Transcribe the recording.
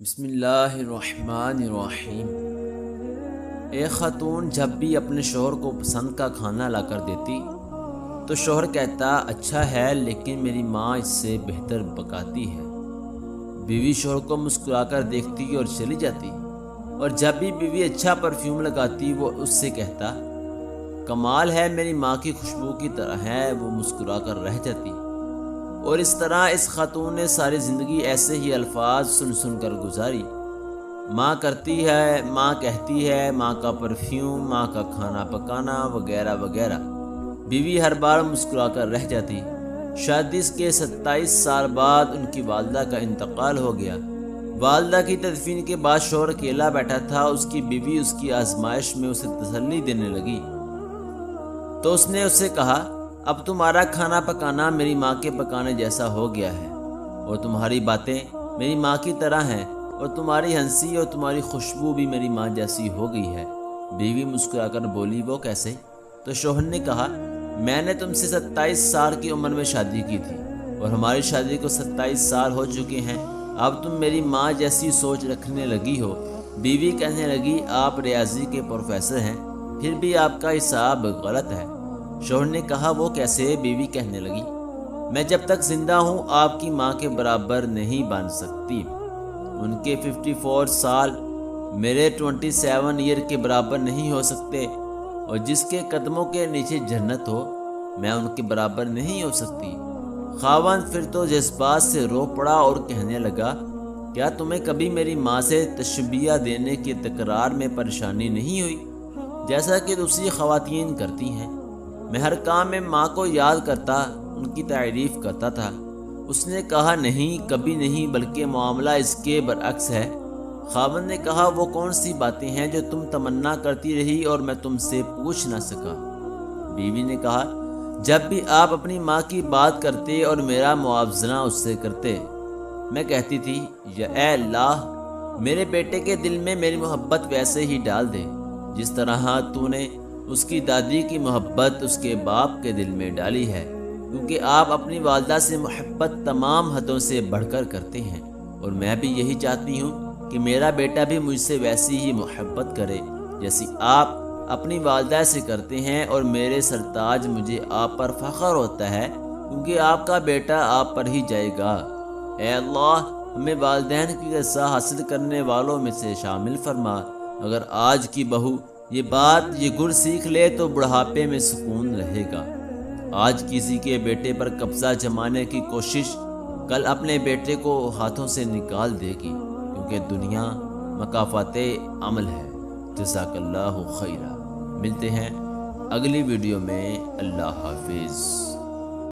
بسم اللہ الرحمن الرحیم۔ ایک خاتون جب بھی اپنے شوہر کو پسند کا کھانا لا کر دیتی تو شوہر کہتا اچھا ہے لیکن میری ماں اس سے بہتر پکاتی ہے۔ بیوی شوہر کو مسکرا کر دیکھتی اور چلی جاتی، اور جب بھی بیوی اچھا پرفیوم لگاتی وہ اس سے کہتا کمال ہے، میری ماں کی خوشبو کی طرح ہے، وہ مسکرا کر رہ جاتی۔ اور اس طرح اس خاتون نے ساری زندگی ایسے ہی الفاظ سن سن کر گزاری۔ ماں کرتی ہے، ماں کہتی ہے، ماں کا پرفیوم، ماں کا کھانا پکانا وغیرہ وغیرہ۔ بیوی ہر بار مسکرا کر رہ جاتی۔ شادی کے 27 سال بعد ان کی والدہ کا انتقال ہو گیا۔ والدہ کی تدفین کے بعد شوہر اکیلا بیٹھا تھا۔ اس کی بیوی اس کی آزمائش میں اسے تسلی دینے لگی تو اس نے اسے کہا اب تمہارا کھانا پکانا میری ماں کے پکانے جیسا ہو گیا ہے، اور تمہاری باتیں میری ماں کی طرح ہیں، اور تمہاری ہنسی اور تمہاری خوشبو بھی میری ماں جیسی ہو گئی ہے۔ بیوی مسکرا کر بولی وہ کیسے؟ تو شوہر نے کہا میں نے تم سے 27 سال کی عمر میں شادی کی تھی، اور ہماری شادی کو 27 سال ہو چکے ہیں، اب تم میری ماں جیسی سوچ رکھنے لگی ہو۔ بیوی کہنے لگی آپ ریاضی کے پروفیسر ہیں، پھر بھی آپ کا حساب غلط ہے۔ شوہر نے کہا وہ کیسے؟ بیوی کہنے لگی میں جب تک زندہ ہوں آپ کی ماں کے برابر نہیں بن سکتی۔ ان کے 54 سال میرے 27 ایئر کے برابر نہیں ہو سکتے، اور جس کے قدموں کے نیچے جنت ہو میں ان کے برابر نہیں ہو سکتی۔ خاوند پھر تو جذبات سے رو پڑا اور کہنے لگا کیا تمہیں کبھی میری ماں سے تشبیہ دینے کی تکرار میں پریشانی نہیں ہوئی جیسا کہ دوسری خواتین کرتی ہیں؟ میں ہر کام میں ماں کو یاد کرتا، ان کی تعریف کرتا تھا۔ اس نے کہا نہیں، کبھی نہیں، بلکہ معاملہ اس کے برعکس ہے۔ خاوند نے کہا وہ کون سی باتیں ہیں جو تم تمنا کرتی رہی اور میں تم سے پوچھ نہ سکا؟ بیوی نے کہا جب بھی آپ اپنی ماں کی بات کرتے اور میرا موازنہ اس سے کرتے، میں کہتی تھی یا اے اللہ میرے بیٹے کے دل میں میری محبت ویسے ہی ڈال دے جس طرح تو نے اس کی دادی کی محبت اس کے باپ کے دل میں ڈالی ہے، کیونکہ آپ اپنی والدہ سے محبت تمام حدوں سے بڑھ کر کرتے ہیں، اور میں بھی یہی چاہتی ہوں کہ میرا بیٹا بھی مجھ سے ویسی ہی محبت کرے جیسی آپ اپنی والدہ سے کرتے ہیں، اور میرے سرتاج مجھے آپ پر فخر ہوتا ہے کیونکہ آپ کا بیٹا آپ پر ہی جائے گا۔ اے اللہ ہمیں والدین کی رضا حاصل کرنے والوں میں سے شامل فرما۔ اگر آج کی بہو یہ گر سیکھ لے تو بڑھاپے میں سکون رہے گا۔ آج کسی کے بیٹے پر قبضہ جمانے کی کوشش کل اپنے بیٹے کو ہاتھوں سے نکال دے گی، کیونکہ دنیا مکافات عمل ہے۔ جزاک اللہ خیرہ۔ ملتے ہیں اگلی ویڈیو میں۔ اللہ حافظ۔